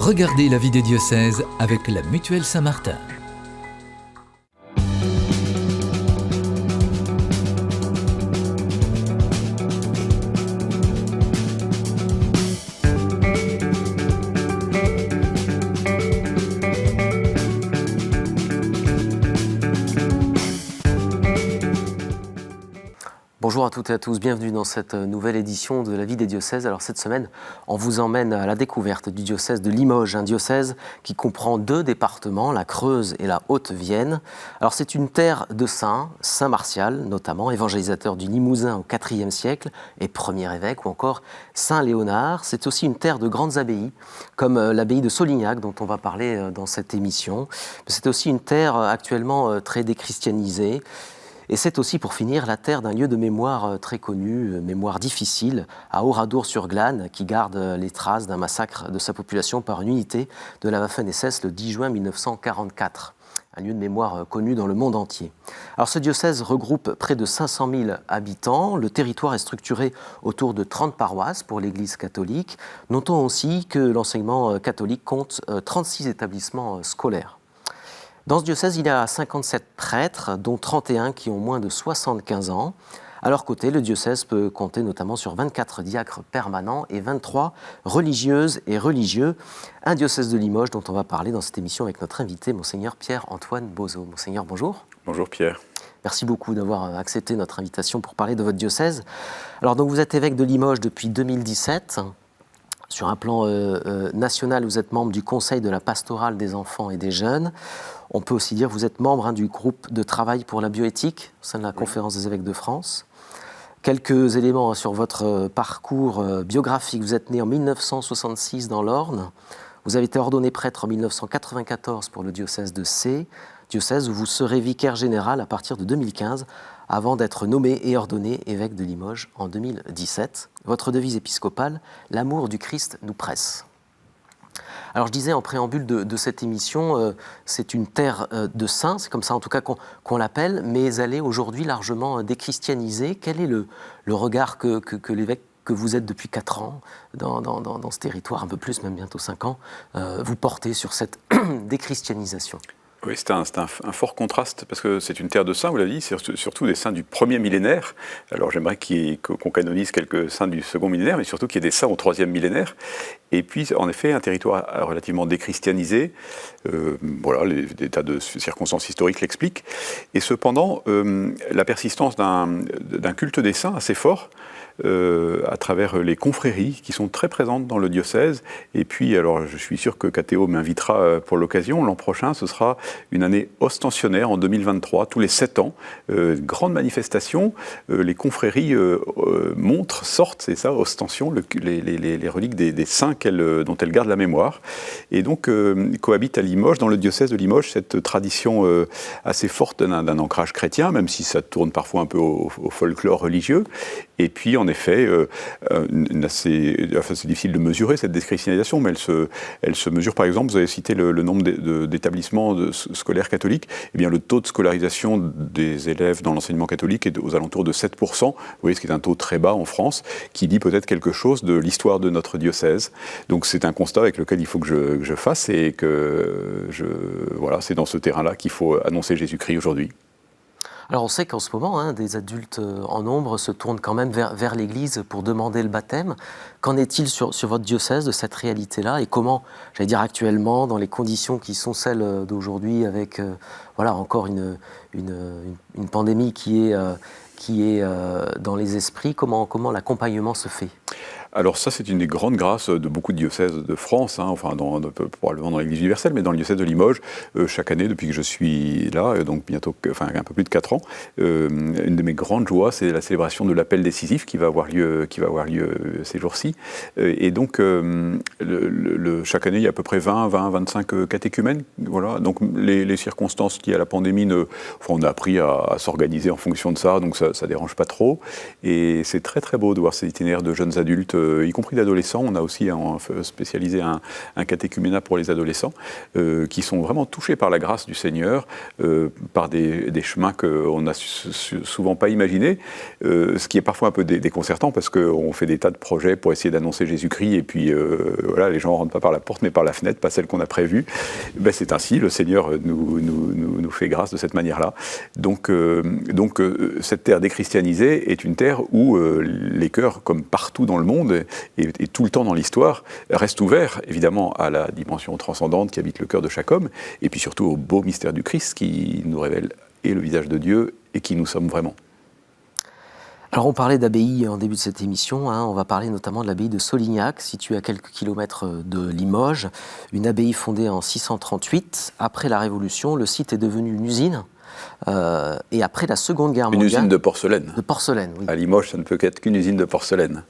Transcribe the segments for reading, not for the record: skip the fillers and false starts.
Regardez la vie des diocèses avec la Mutuelle Saint-Martin. Bonjour à toutes et à tous, bienvenue dans cette nouvelle édition de la vie des diocèses. Alors cette semaine, on vous emmène à la découverte du diocèse de Limoges, un diocèse qui comprend deux départements, la Creuse et la Haute-Vienne. Alors c'est une terre de saints, Saint Martial notamment, évangélisateur du Limousin au IVe siècle et premier évêque, ou encore Saint Léonard. C'est aussi une terre de grandes abbayes, comme l'abbaye de Solignac dont on va parler dans cette émission. C'est aussi une terre actuellement très déchristianisée. Et c'est aussi, pour finir, la terre d'un lieu de mémoire très connu, mémoire difficile, à Oradour-sur-Glane, qui garde les traces d'un massacre de sa population par une unité de la Waffen-SS le 10 juin 1944. Un lieu de mémoire connu dans le monde entier. Alors ce diocèse regroupe près de 500 000 habitants. Le territoire est structuré autour de 30 paroisses pour l'Église catholique. Notons aussi que l'enseignement catholique compte 36 établissements scolaires. Dans ce diocèse, il y a 57 prêtres, dont 31 qui ont moins de 75 ans. À leur côté, le diocèse peut compter notamment sur 24 diacres permanents et 23 religieuses et religieux. Un diocèse de Limoges dont on va parler dans cette émission avec notre invité, Monseigneur Pierre-Antoine Bozo. Monseigneur, bonjour. Bonjour Pierre. Merci beaucoup d'avoir accepté notre invitation pour parler de votre diocèse. Alors donc vous êtes évêque de Limoges depuis 2017. Sur un plan national, vous êtes membre du Conseil de la pastorale des enfants et des jeunes. On peut aussi dire que vous êtes membre du groupe de travail pour la bioéthique au sein de la Conférence des évêques de France. Quelques éléments sur votre parcours biographique. Vous êtes né en 1966 dans l'Orne. Vous avez été ordonné prêtre en 1994 pour le diocèse de Sées, diocèse où vous serez vicaire général à partir de 2015, avant d'être nommé et ordonné évêque de Limoges en 2017. Votre devise épiscopale, « L'amour du Christ nous presse ». Alors je disais en préambule de cette émission, c'est une terre de saints, c'est comme ça en tout cas qu'on l'appelle, mais elle est aujourd'hui largement déchristianisée. Quel est le regard que l'évêque que vous êtes depuis 4 ans dans ce territoire, un peu plus, même bientôt 5 ans, vous portez sur cette déchristianisation ? Oui, c'est un fort contraste, parce que c'est une terre de saints, vous l'avez dit, c'est surtout des saints du premier millénaire. Alors j'aimerais qu'on canonise quelques saints du second millénaire, mais surtout qu'il y ait des saints au 3e millénaire. Et puis, en effet, un territoire relativement déchristianisé. Voilà, des tas de circonstances historiques l'expliquent. Et cependant, la persistance d'un culte des saints assez fort, à travers les confréries qui sont très présentes dans le diocèse. Et puis, alors je suis sûr que KTO m'invitera pour l'occasion. L'an prochain, ce sera une année ostensionnaire en 2023, tous les 7 ans. Grande manifestation, les confréries sortent, c'est ça, ostension, les reliques des saints dont elles gardent la mémoire. Et donc, cohabite à Limoges, dans le diocèse de Limoges, cette tradition assez forte d'un ancrage chrétien, même si ça tourne parfois un peu au folklore religieux. Et puis, en effet, c'est difficile de mesurer cette déchristianisation, mais elle se mesure, par exemple, vous avez cité le nombre d'établissements scolaires catholiques, eh bien le taux de scolarisation des élèves dans l'enseignement catholique est aux alentours de 7%, vous voyez, ce qui est un taux très bas en France, qui dit peut-être quelque chose de l'histoire de notre diocèse. Donc c'est un constat avec lequel il faut que je fasse, et voilà, c'est dans ce terrain-là qu'il faut annoncer Jésus-Christ aujourd'hui. Alors on sait qu'en ce moment, des adultes en nombre se tournent quand même vers l'Église pour demander le baptême. Qu'en est-il sur votre diocèse de cette réalité-là, et comment, j'allais dire actuellement, dans les conditions qui sont celles d'aujourd'hui, avec encore une pandémie qui est dans les esprits, comment l'accompagnement se fait ? Alors ça, c'est une des grandes grâces de beaucoup de diocèses de France, probablement dans l'Église universelle, mais dans le diocèse de Limoges, chaque année, depuis que je suis là, donc bientôt, un peu plus de 4 ans, une de mes grandes joies, c'est la célébration de l'appel décisif qui va avoir lieu ces jours-ci. Et donc, chaque année, il y a à peu près 25 catéchumènes. Voilà. Donc les circonstances liées à la pandémie, on a appris à s'organiser en fonction de ça, donc ça ne dérange pas trop. Et c'est très très beau de voir ces itinéraires de jeunes adultes y compris d'adolescents. On a aussi spécialisé un catéchuménat pour les adolescents, qui sont vraiment touchés par la grâce du Seigneur, par des chemins qu'on n'a souvent pas imaginés, ce qui est parfois un peu déconcertant, parce qu'on fait des tas de projets pour essayer d'annoncer Jésus-Christ, et puis voilà, les gens ne rentrent pas par la porte, mais par la fenêtre, pas celle qu'on a prévue. Ben, c'est ainsi, le Seigneur nous fait grâce de cette manière-là. Donc, cette terre déchristianisée est une terre où les cœurs, comme partout dans le monde et tout le temps dans l'histoire, restent ouverts, évidemment, à la dimension transcendante qui habite le cœur de chaque homme, et puis surtout au beau mystère du Christ qui nous révèle et le visage de Dieu et qui nous sommes vraiment. Alors on parlait d'abbaye en début de cette émission, on va parler notamment de l'abbaye de Solignac, située à quelques kilomètres de Limoges, une abbaye fondée en 638. Après la Révolution, le site est devenu une usine, et après la Seconde Guerre mondiale... Une usine de porcelaine. De porcelaine, oui. À Limoges, ça ne peut qu'être qu'une usine de porcelaine.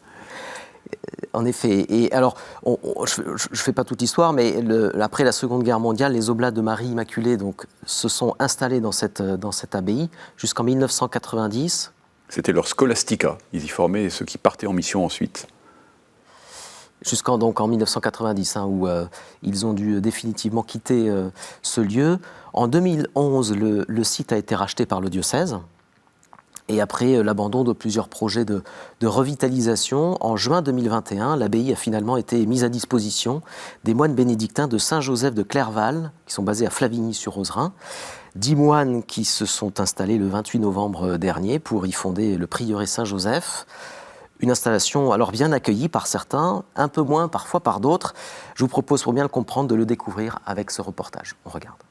En effet. Et alors, je ne fais pas toute l'histoire, mais après la Seconde Guerre mondiale, les Oblats de Marie Immaculée se sont installés dans cette abbaye jusqu'en 1990. C'était leur scholastica. Ils y formaient ceux qui partaient en mission ensuite. Jusqu'en en 1990, où ils ont dû définitivement quitter ce lieu. En 2011, le site a été racheté par le diocèse. Et après l'abandon de plusieurs projets de revitalisation, en juin 2021, l'abbaye a finalement été mise à disposition des moines bénédictins de Saint-Joseph de Clerval, qui sont basés à Flavigny-sur-Ozerain. 10 moines qui se sont installés le 28 novembre dernier pour y fonder le prieuré Saint-Joseph. Une installation alors bien accueillie par certains, un peu moins parfois par d'autres. Je vous propose pour bien le comprendre de le découvrir avec ce reportage. On regarde.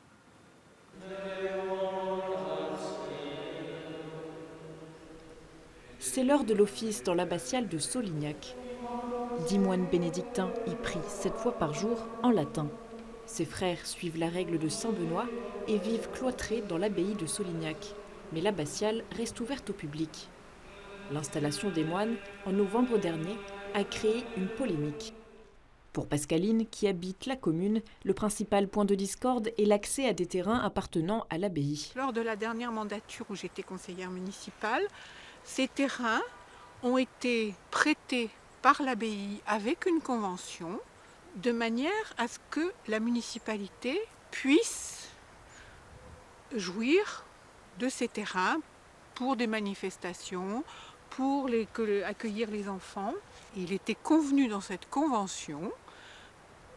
C'est l'heure de l'office dans l'abbatiale de Solignac. 10 moines bénédictins y prient 7 fois par jour en latin. Ses frères suivent la règle de Saint-Benoît et vivent cloîtrés dans l'abbaye de Solignac. Mais l'abbatiale reste ouverte au public. L'installation des moines, en novembre dernier, a créé une polémique. Pour Pascaline, qui habite la commune, le principal point de discorde est l'accès à des terrains appartenant à l'abbaye. Lors de la dernière mandature où j'étais conseillère municipale, ces terrains ont été prêtés par l'abbaye avec une convention de manière à ce que la municipalité puisse jouir de ces terrains pour des manifestations, pour accueillir les enfants. Il était convenu dans cette convention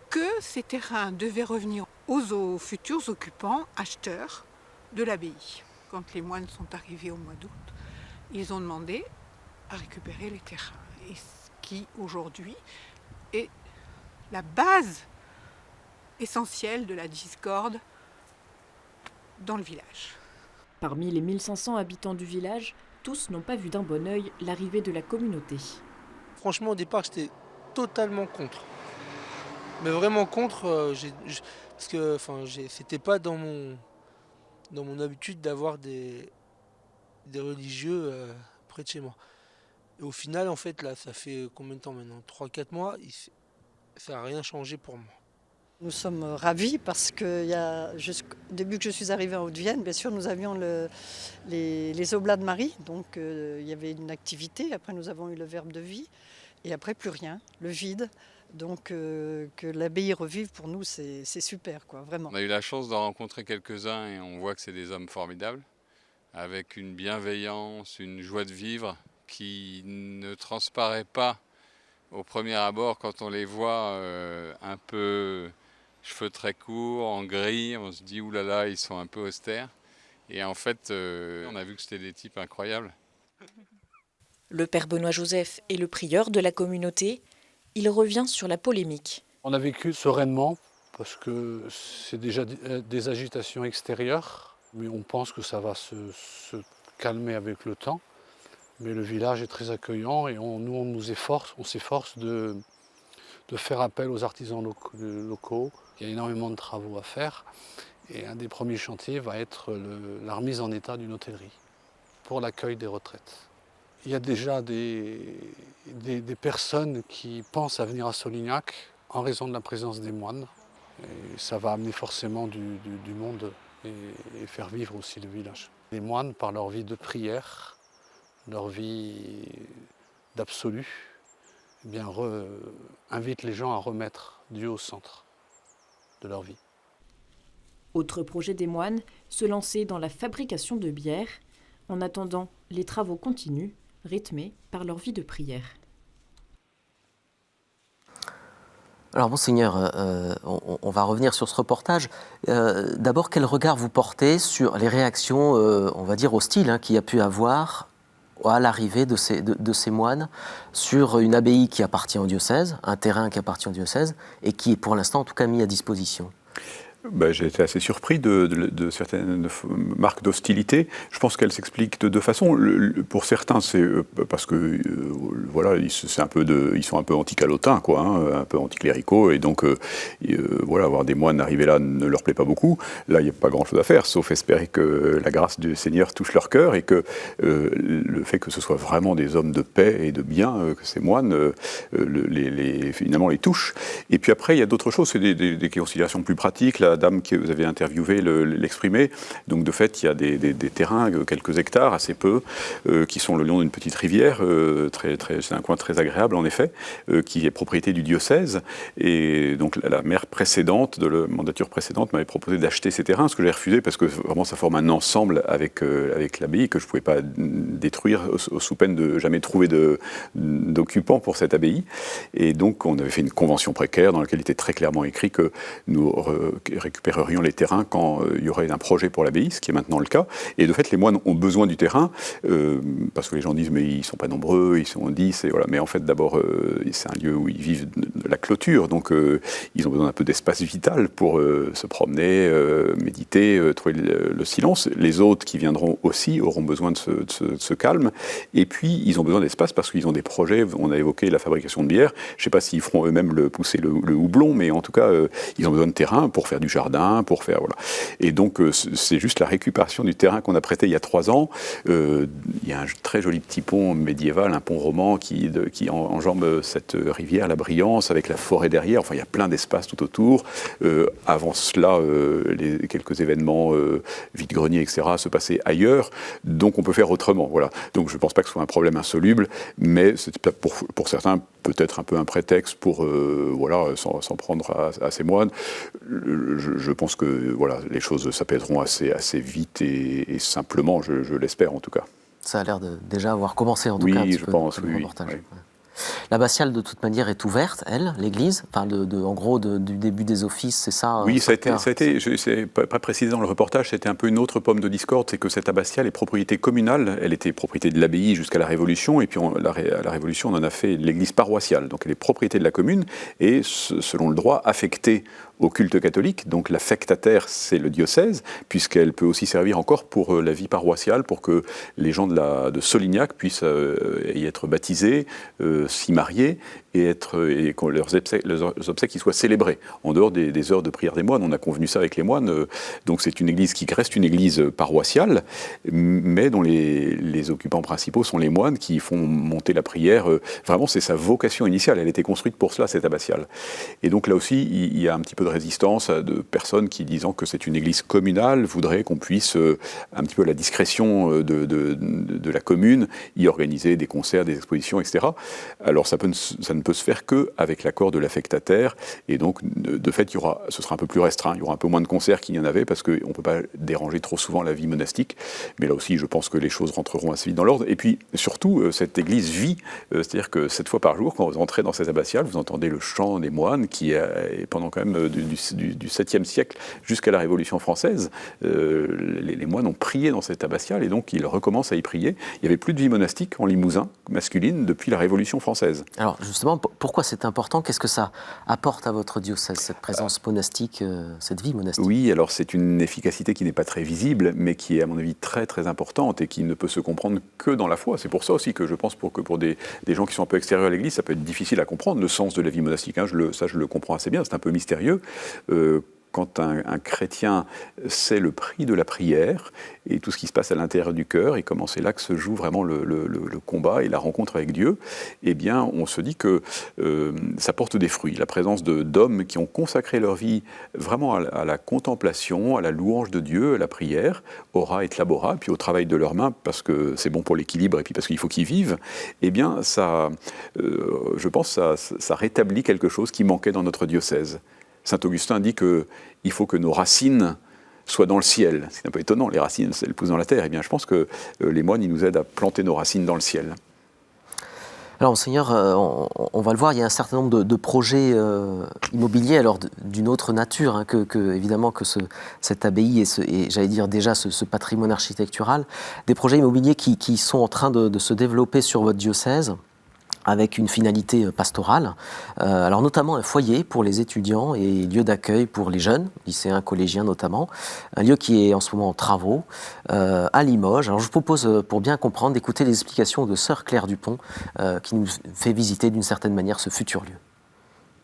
que ces terrains devaient revenir aux futurs occupants, acheteurs de l'abbaye. Quand les moines sont arrivés au mois d'août, ils ont demandé à récupérer les terrains. Et ce qui, aujourd'hui, est la base essentielle de la discorde dans le village. Parmi les 1500 habitants du village, tous n'ont pas vu d'un bon œil l'arrivée de la communauté. Franchement, au départ, j'étais totalement contre. Mais vraiment contre, parce que c'était pas dans mon habitude d'avoir des religieux près de chez moi. Et au final, en fait, là, ça fait combien de temps maintenant ? 3-4 mois, ça n'a rien changé pour moi. Nous sommes ravis parce que depuis que je suis arrivée en Haute-Vienne, bien sûr, nous avions les Oblats de Marie, donc il y avait une activité. Après, nous avons eu le Verbe de vie, et après, plus rien, le vide. Donc, que l'abbaye revive, pour nous, c'est super, quoi, vraiment. On a eu la chance d'en rencontrer quelques-uns et on voit que c'est des hommes formidables, avec une bienveillance, une joie de vivre qui ne transparaît pas au premier abord quand on les voit un peu cheveux très courts, en gris. On se dit oulala, ils sont un peu austères. Et en fait, on a vu que c'était des types incroyables. Le père Benoît Joseph est le prieur de la communauté. Il revient sur la polémique. On a vécu sereinement parce que c'est déjà des agitations extérieures, mais on pense que ça va se calmer avec le temps. Mais le village est très accueillant et on s'efforce de faire appel aux artisans locaux. Il y a énormément de travaux à faire et un des premiers chantiers va être la remise en état d'une hôtellerie pour l'accueil des retraites. Il y a déjà des personnes qui pensent à venir à Solignac en raison de la présence des moines. Et ça va amener forcément du monde et faire vivre aussi le village. Les moines, par leur vie de prière, leur vie d'absolu, invite les gens à remettre Dieu au centre de leur vie. Autre projet des moines, se lancer dans la fabrication de bière. En attendant, les travaux continuent, rythmés par leur vie de prière. Alors, Monseigneur, on va revenir sur ce reportage. D'abord, quel regard vous portez sur les réactions, on va dire, hostiles qu'il y a pu avoir à l'arrivée de ces moines sur une abbaye qui appartient au diocèse, un terrain qui appartient au diocèse, et qui est pour l'instant, en tout cas, mis à disposition? J'ai été assez surpris de certaines marques d'hostilité. Je pense qu'elles s'expliquent de deux façons. Pour certains, c'est parce que voilà, ils sont un peu anti-calotins, quoi, un peu anticléricaux, et donc voilà, avoir des moines arriver là ne leur plaît pas beaucoup. Là, il n'y a pas grand-chose à faire, sauf espérer que la grâce du Seigneur touche leur cœur et que le fait que ce soit vraiment des hommes de paix et de bien, que ces moines finalement les touchent. Et puis après, il y a d'autres choses, c'est des considérations plus pratiques. La dame que vous avez interviewée l'exprimait. Donc de fait, il y a des terrains, quelques hectares, assez peu, qui sont le long d'une petite rivière. C'est un coin très agréable, en effet, qui est propriété du diocèse. Et donc la maire précédente, de la mandature précédente, m'avait proposé d'acheter ces terrains, ce que j'ai refusé parce que vraiment ça forme un ensemble avec l'abbaye que je ne pouvais pas détruire sous peine de jamais trouver d'occupants pour cette abbaye. Et donc on avait fait une convention précaire dans laquelle il était très clairement écrit que nous récupérerions les terrains quand il y aurait un projet pour l'abbaye, ce qui est maintenant le cas. Et de fait, les moines ont besoin du terrain, parce que les gens disent mais ils ne sont pas nombreux, ils sont 10, et voilà. Mais en fait, d'abord, c'est un lieu où ils vivent de la clôture, donc ils ont besoin d'un peu d'espace vital pour se promener, méditer, trouver le silence. Les autres qui viendront aussi auront besoin de ce calme. Et puis, ils ont besoin d'espace parce qu'ils ont des projets. On a évoqué la fabrication de bière. Je ne sais pas s'ils feront eux-mêmes pousser le houblon, mais en tout cas, ils ont besoin de terrain pour faire du jardin, pour faire... Voilà. Et donc, c'est juste la récupération du terrain qu'on a prêté il y a 3 ans. Il y a un très joli petit pont médiéval, un pont roman qui enjambe cette rivière, la Briance, avec la forêt derrière. Enfin, il y a plein d'espace tout autour. Avant cela, quelques événements vide-grenier, etc., se passaient ailleurs. Donc, on peut faire autrement. Voilà. Donc, je ne pense pas que ce soit un problème insoluble, mais c'est pour certains peut-être un peu un prétexte pour voilà, s'en prendre à ces moines. Je pense que voilà, les choses s'apaiseront assez vite et simplement, je l'espère en tout cas. Ça a l'air de déjà avoir commencé en tout cas. Oui, je pense, oui. L'abbatiale, de toute manière, est ouverte, elle, l'église, enfin, en gros, du début des offices, c'est ça? Oui, ça a été c'est pas précisé dans le reportage, c'était un peu une autre pomme de discorde, c'est que cette abbatiale est propriété communale, elle était propriété de l'abbaye jusqu'à la Révolution, et puis à la Révolution, on en a fait l'église paroissiale, donc elle est propriété de la commune, et selon le droit, affectée au culte catholique, donc l'affectataire, c'est le diocèse, puisqu'elle peut aussi servir encore pour la vie paroissiale, pour que les gens de Solignac puissent y être baptisés, s'y marier, et que leurs obsèques soient célébrés, en dehors des heures de prière des moines. On a convenu ça avec les moines, donc c'est une église qui reste une église paroissiale, mais dont les occupants principaux sont les moines qui font monter la prière. Vraiment, c'est sa vocation initiale, elle a été construite pour cela, cette abbatiale. Et donc là aussi, il y a un petit peu de résistance de personnes qui, disant que c'est une église communale, voudraient qu'on puisse, un petit peu à la discrétion de la commune, y organiser des concerts, des expositions, etc. Alors ça ne peut se faire qu'avec l'accord de l'affectataire, et donc de fait ce sera un peu plus restreint, il y aura un peu moins de concerts qu'il y en avait, parce qu'on ne peut pas déranger trop souvent la vie monastique, mais là aussi je pense que les choses rentreront assez vite dans l'ordre. Et puis surtout, cette église vit, c'est-à-dire que 7 fois par jour, quand vous entrez dans cette abbatiale, vous entendez le chant des moines qui, pendant quand même du 7e siècle jusqu'à la Révolution française, les moines ont prié dans cette abbatiale, et donc ils recommencent à y prier. Il n'y avait plus de vie monastique en Limousin, masculine, depuis la Révolution française. Alors justement, pourquoi c'est important? Qu'est-ce que ça apporte à votre diocèse, cette présence monastique, cette vie monastique? Oui, alors c'est une efficacité qui n'est pas très visible, mais qui est à mon avis très très importante et qui ne peut se comprendre que dans la foi. C'est pour ça aussi que je pense que pour des gens qui sont un peu extérieurs à l'Église, ça peut être difficile à comprendre le sens de la vie monastique. Je le comprends assez bien, c'est un peu mystérieux. quand un chrétien sait le prix de la prière et tout ce qui se passe à l'intérieur du cœur, et comment c'est là que se joue vraiment le combat et la rencontre avec Dieu, eh bien, on se dit que ça porte des fruits. La présence d'hommes qui ont consacré leur vie vraiment à la contemplation, à la louange de Dieu, à la prière, ora et labora, puis au travail de leurs mains, parce que c'est bon pour l'équilibre et puis parce qu'il faut qu'ils vivent, eh bien, je pense que ça rétablit quelque chose qui manquait dans notre diocèse. Saint Augustin dit qu'il faut que nos racines soient dans le ciel. C'est un peu étonnant, les racines, elles poussent dans la terre. Eh bien, je pense que les moines, ils nous aident à planter nos racines dans le ciel. Alors, Monseigneur, on va le voir, il y a un certain nombre de projets immobiliers, alors d'une autre nature, hein, évidemment que cette abbaye et j'allais dire déjà ce patrimoine architectural, des projets immobiliers qui sont en train de se développer sur votre diocèse, avec une finalité pastorale, alors notamment un foyer pour les étudiants et lieu d'accueil pour les jeunes, lycéens, collégiens notamment, un lieu qui est en ce moment en travaux à Limoges. Alors je vous propose, pour bien comprendre, d'écouter les explications de sœur Claire Dupont, qui nous fait visiter d'une certaine manière ce futur lieu.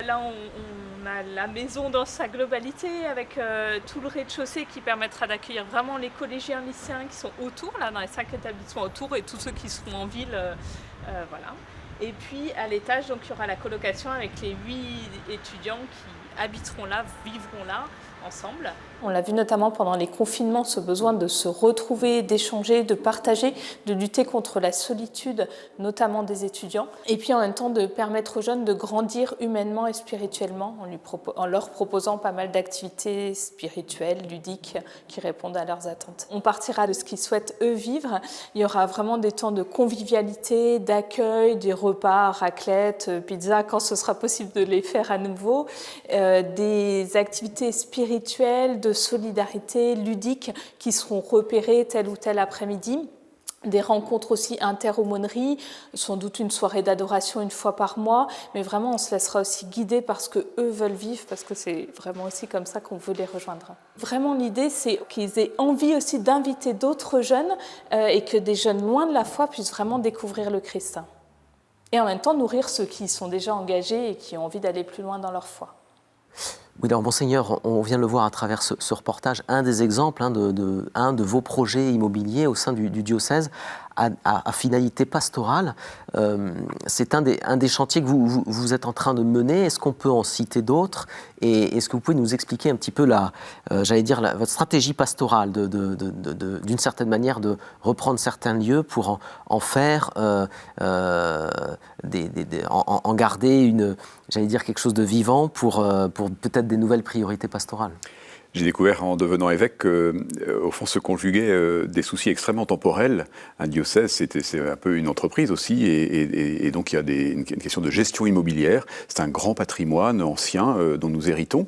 Là, on a la maison dans sa globalité, avec tout le rez-de-chaussée qui permettra d'accueillir vraiment les collégiens, lycéens qui sont autour, là, dans les 5 établissements autour, et tous ceux qui seront en ville, voilà. Et puis à l'étage, donc, il y aura la colocation avec les 8 étudiants qui habiteront là, vivront là, ensemble. On l'a vu notamment pendant les confinements, ce besoin de se retrouver, d'échanger, de partager, de lutter contre la solitude, notamment des étudiants. Et puis en même temps de permettre aux jeunes de grandir humainement et spirituellement en leur proposant pas mal d'activités spirituelles, ludiques, qui répondent à leurs attentes. On partira de ce qu'ils souhaitent eux vivre. Il y aura vraiment des temps de convivialité, d'accueil, des repas, raclette, pizza, quand ce sera possible de les faire à nouveau, des activités spirituelles, de solidarité ludique qui seront repérées tel ou tel après-midi. Des rencontres aussi inter-aumôneries, sans doute une soirée d'adoration une fois par mois, mais vraiment on se laissera aussi guider par ce qu'eux veulent vivre, parce que c'est vraiment aussi comme ça qu'on veut les rejoindre. Vraiment l'idée c'est qu'ils aient envie aussi d'inviter d'autres jeunes et que des jeunes loin de la foi puissent vraiment découvrir le Christ. Et en même temps nourrir ceux qui sont déjà engagés et qui ont envie d'aller plus loin dans leur foi. Oui, alors Monseigneur, on vient de le voir à travers ce reportage, un des exemples un de vos projets immobiliers au sein du diocèse à finalité pastorale. C'est un des chantiers que vous êtes en train de mener. Est-ce qu'on peut en citer d'autres? Et est-ce que vous pouvez nous expliquer un petit peu votre stratégie pastorale d'une certaine manière de reprendre certains lieux pour en faire, en garder quelque chose de vivant pour peut-être des nouvelles priorités pastorales? J'ai découvert en devenant évêque qu'au fond se conjuguaient des soucis extrêmement temporels. Un diocèse, c'est un peu une entreprise aussi, et donc il y a une question de gestion immobilière. C'est un grand patrimoine ancien dont nous héritons.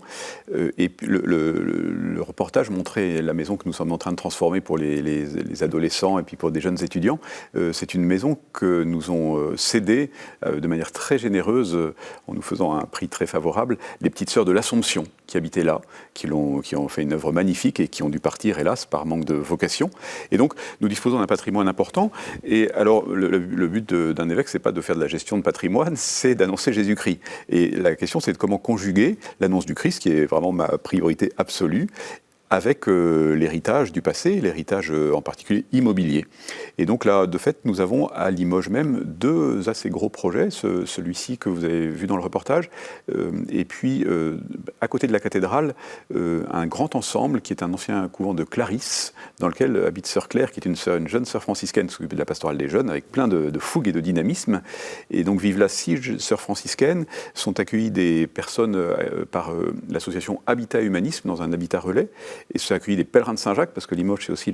Et puis le reportage montrait la maison que nous sommes en train de transformer pour les adolescents et puis pour des jeunes étudiants. C'est une maison que nous ont cédée de manière très généreuse, en nous faisant un prix très favorable, les petites sœurs de l'Assomption qui habitaient là, qui ont fait une œuvre magnifique et qui ont dû partir, hélas, par manque de vocation. Et donc, nous disposons d'un patrimoine important. Et alors, le but d'un évêque, c'est pas de faire de la gestion de patrimoine, c'est d'annoncer Jésus-Christ. Et la question, c'est de comment conjuguer l'annonce du Christ, qui est vraiment ma priorité absolue, avec l'héritage du passé, l'héritage en particulier immobilier. Et donc là, de fait, nous avons à Limoges même 2 assez gros projets, celui-ci que vous avez vu dans le reportage, et puis à côté de la cathédrale, un grand ensemble qui est un ancien couvent de Clarisse, dans lequel habite sœur Claire, qui est une jeune sœur franciscaine qui s'occupe de la pastorale des jeunes, avec plein de fougue et de dynamisme. Et donc vivent là 6 sœurs franciscaines, sont accueillies des personnes par l'association Habitat Humanisme, dans un habitat relais, et se sont accueillis des pèlerins de Saint-Jacques, parce que Limoges, c'est aussi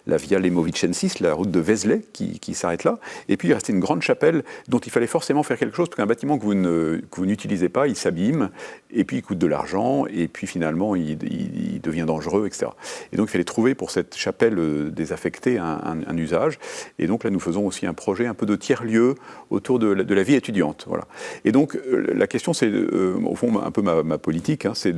la Via Lemovicensis, la route de Vézelay, qui s'arrête là. Et puis, il restait une grande chapelle dont il fallait forcément faire quelque chose, parce qu'un bâtiment que vous n'utilisez pas, il s'abîme, et puis il coûte de l'argent, et puis finalement, il devient dangereux, etc. Et donc il fallait trouver pour cette chapelle désaffectée un usage. Et donc là, nous faisons aussi un projet un peu de tiers-lieu autour de la vie étudiante. Voilà. Et donc la question, c'est au fond un peu ma politique, hein, c'est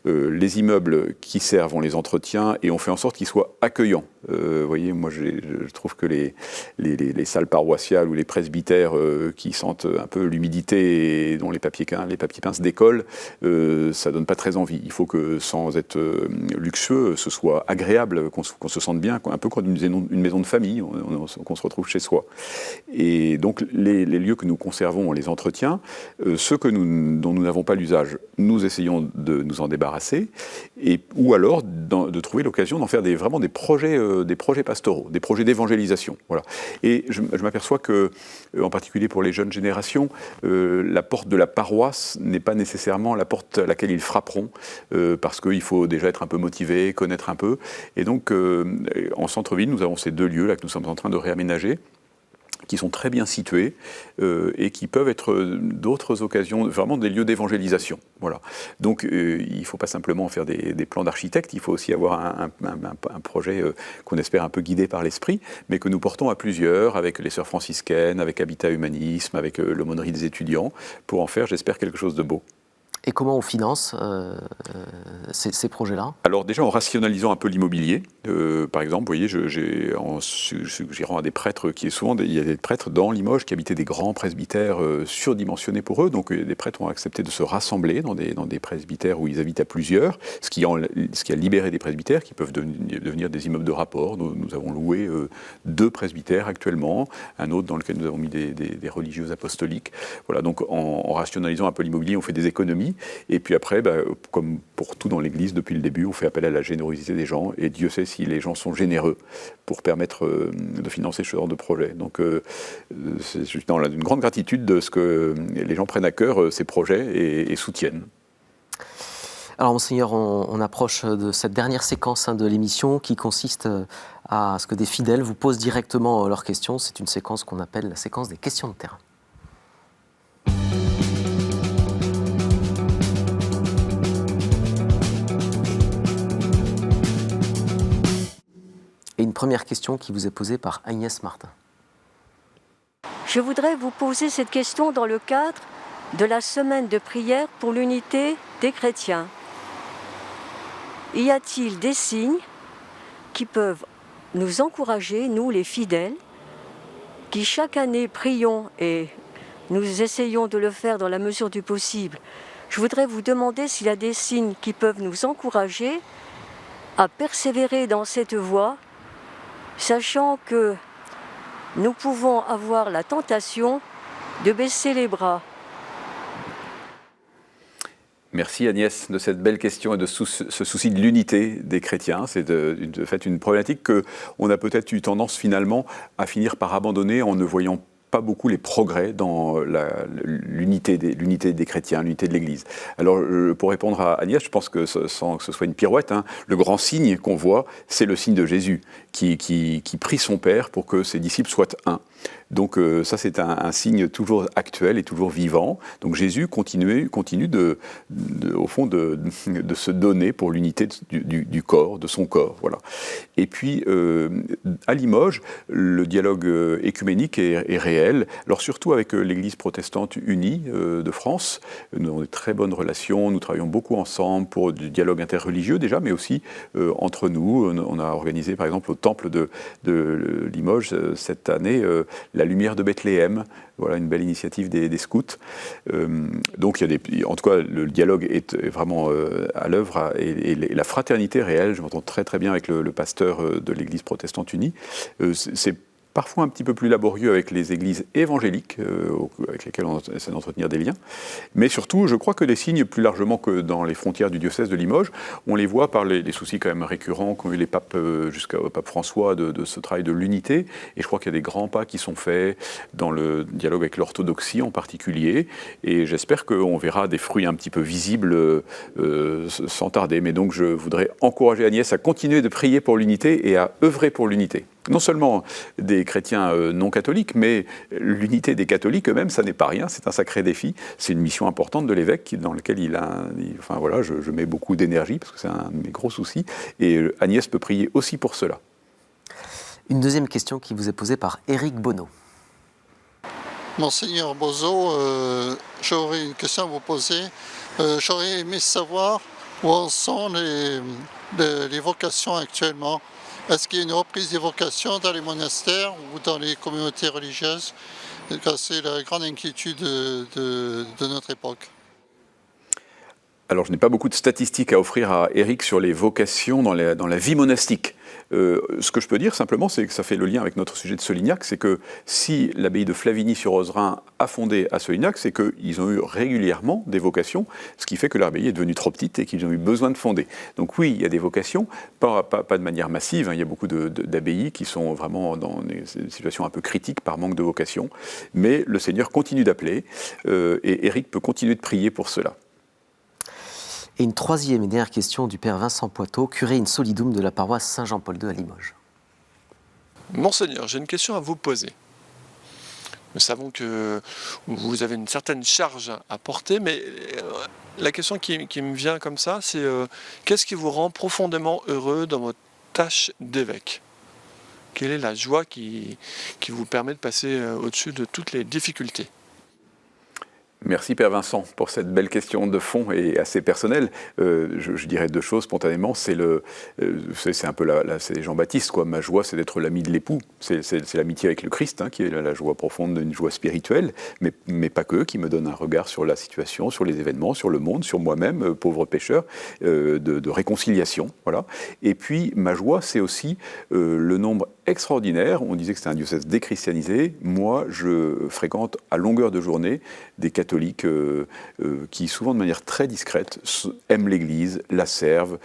les immeubles qui servent, on les entretient et on fait en sorte qu'ils soient accueillants. Vous voyez, moi je trouve que les salles paroissiales ou les presbytères qui sentent un peu l'humidité et dont les papiers peints se décollent, ça donne pas très envie. Il faut que, sans être luxueux, ce soit agréable, qu'on se sente bien, un peu comme une maison de famille, qu'on se retrouve chez soi. Et donc les lieux que nous conservons, on les entretient. Ceux dont nous n'avons pas l'usage, nous essayons de nous en débarrasser, ou alors de trouver l'occasion d'en faire vraiment des projets pastoraux, des projets d'évangélisation. Voilà. Et je m'aperçois que, en particulier pour les jeunes générations, la porte de la paroisse n'est pas nécessairement la porte à laquelle ils frapperont, parce qu'il faut déjà être un peu motivé, connaître un peu. Et donc, en centre-ville, nous avons ces 2 lieux là que nous sommes en train de réaménager, qui sont très bien situés et qui peuvent être d'autres occasions, vraiment des lieux d'évangélisation. Voilà. Donc il ne faut pas simplement faire des plans d'architecte, il faut aussi avoir un projet qu'on espère un peu guidé par l'esprit, mais que nous portons à plusieurs, avec les sœurs franciscaines, avec Habitat Humanisme, avec l'aumônerie des étudiants, pour en faire, j'espère, quelque chose de beau. Et comment on finance ces projets-là? Alors déjà en rationalisant un peu l'immobilier. Par exemple, vous voyez, en suggérant à des prêtres, il y a des prêtres dans Limoges qui habitaient des grands presbytères surdimensionnés pour eux. Donc des prêtres ont accepté de se rassembler dans des presbytères où ils habitent à plusieurs, ce qui a libéré des presbytères qui peuvent devenir des immeubles de rapport. Nous avons loué 2 presbytères actuellement, un autre dans lequel nous avons mis des religieuses apostoliques. Voilà, donc en rationalisant un peu l'immobilier, on fait des économies. Et puis après, comme pour tout dans l'Église, depuis le début, on fait appel à la générosité des gens. Et Dieu sait si les gens sont généreux pour permettre de financer ce genre de projet. Donc c'est justement une grande gratitude de ce que les gens prennent à cœur ces projets et soutiennent. Alors Monseigneur, on approche de cette dernière séquence de l'émission qui consiste à ce que des fidèles vous posent directement leurs questions. C'est une séquence qu'on appelle la séquence des questions de terrain. Et une première question qui vous est posée par Agnès Martin. Je voudrais vous poser cette question dans le cadre de la semaine de prière pour l'unité des chrétiens. Y a-t-il des signes qui peuvent nous encourager, nous les fidèles, qui chaque année prions et nous essayons de le faire dans la mesure du possible? Je voudrais vous demander s'il y a des signes qui peuvent nous encourager à persévérer dans cette voie, sachant que nous pouvons avoir la tentation de baisser les bras. Merci Agnès de cette belle question et de ce souci de l'unité des chrétiens. C'est de fait une problématique qu'on a peut-être eu tendance finalement à finir par abandonner en ne voyant pas beaucoup les progrès dans l'unité des chrétiens, l'unité de l'Église. Alors, pour répondre à Agnès, je pense que sans que ce soit une pirouette, le grand signe qu'on voit, c'est le signe de Jésus, qui prie son Père pour que ses disciples soient un. Donc ça, c'est un signe toujours actuel et toujours vivant. Donc Jésus continue au fond de se donner pour l'unité du corps, de son corps. Voilà. Et puis, à Limoges, le dialogue écuménique est réel. Alors surtout avec l'Église protestante unie de France, nous avons de très bonnes relations, nous travaillons beaucoup ensemble pour du dialogue interreligieux déjà, mais aussi entre nous. On a organisé par exemple au temple de Limoges cette année la lumière de Bethléem, voilà une belle initiative des scouts. Donc il y a en tout cas le dialogue est vraiment à l'œuvre et la fraternité réelle. Je m'entends très très bien avec le pasteur de l'Église protestante unie. C'est parfois un petit peu plus laborieux avec les églises évangéliques, avec lesquelles on essaie d'entretenir des liens. Mais surtout, je crois que les signes, plus largement que dans les frontières du diocèse de Limoges, on les voit par les soucis quand même récurrents qu'ont eu les papes jusqu'au pape François de ce travail de l'unité. Et je crois qu'il y a des grands pas qui sont faits dans le dialogue avec l'orthodoxie en particulier. Et j'espère qu'on verra des fruits un petit peu visibles sans tarder. Mais donc je voudrais encourager Agnès à continuer de prier pour l'unité et à œuvrer pour l'unité. non seulement des chrétiens non catholiques, mais l'unité des catholiques eux-mêmes, ça n'est pas rien, c'est un sacré défi. C'est une mission importante de l'évêque dans laquelle enfin voilà, je mets beaucoup d'énergie parce que c'est un de mes gros soucis. Et Agnès peut prier aussi pour cela. Une deuxième question qui vous est posée par Éric Bonneau. Monseigneur Bozo, j'aurais une question à vous poser. J'aurais aimé savoir où en sont les vocations actuellement. Est-ce qu'il y a une reprise des vocations dans les monastères ou dans les communautés religieuses? C'est la grande inquiétude de notre époque. Alors, je n'ai pas beaucoup de statistiques à offrir à Éric sur les vocations dans la vie monastique. Ce que je peux dire simplement, c'est que ça fait le lien avec notre sujet de Solignac, c'est que si l'abbaye de Flavigny-sur-Ozerain a fondé à Solignac, c'est qu'ils ont eu régulièrement des vocations, ce qui fait que l'abbaye est devenue trop petite et qu'ils ont eu besoin de fonder. Donc oui, il y a des vocations, pas de manière massive, hein, il y a beaucoup d'abbayes qui sont vraiment dans des situations un peu critiques par manque de vocation, mais le Seigneur continue d'appeler et Éric peut continuer de prier pour cela. Et une troisième et dernière question du Père Vincent Poitot, curé in solidum de la paroisse Saint-Jean-Paul II à Limoges. Monseigneur, j'ai une question à vous poser. Nous savons que vous avez une certaine charge à porter, mais la question qui me vient comme ça, c'est qu'est-ce qui vous rend profondément heureux dans votre tâche d'évêque? Quelle est la joie qui vous permet de passer au-dessus de toutes les difficultés? Merci Père Vincent pour cette belle question de fond et assez personnelle. Je dirais deux choses spontanément. C'est un peu c'est Jean-Baptiste, quoi. Ma joie, c'est d'être l'ami de l'époux. C'est l'amitié avec le Christ, hein, qui est la joie profonde, une joie spirituelle, mais pas que, qui me donne un regard sur la situation, sur les événements, sur le monde, sur moi-même, pauvre pécheur, de réconciliation. Voilà. Et puis ma joie, c'est aussi le nombre extraordinaire. On disait que c'était un diocèse déchristianisé. Moi, je fréquente à longueur de journée des catholiques qui, souvent de manière très discrète, aiment l'Église, la servent,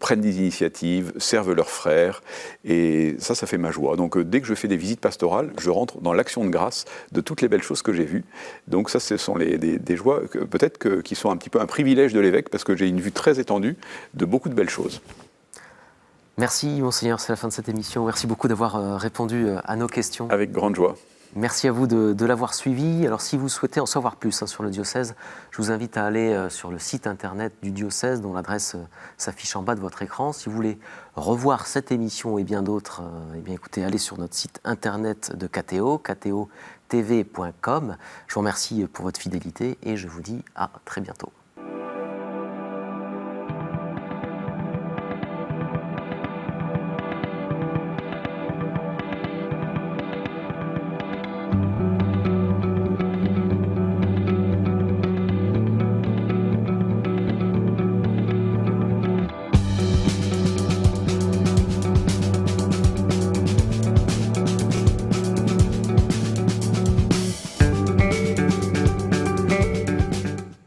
prennent des initiatives, servent leurs frères. Et ça fait ma joie. Donc dès que je fais des visites pastorales, je rentre dans l'action de grâce de toutes les belles choses que j'ai vues. Donc ça, ce sont des joies peut-être qui sont un petit peu un privilège de l'évêque, parce que j'ai une vue très étendue de beaucoup de belles choses. Merci Monseigneur, c'est la fin de cette émission. Merci beaucoup d'avoir répondu à nos questions. Avec grande joie. Merci à vous de l'avoir suivi. Alors si vous souhaitez en savoir plus sur le diocèse, je vous invite à aller sur le site internet du diocèse dont l'adresse s'affiche en bas de votre écran. Si vous voulez revoir cette émission et bien d'autres, écoutez, allez sur notre site internet de KTO, ktotv.com. Je vous remercie pour votre fidélité et je vous dis à très bientôt.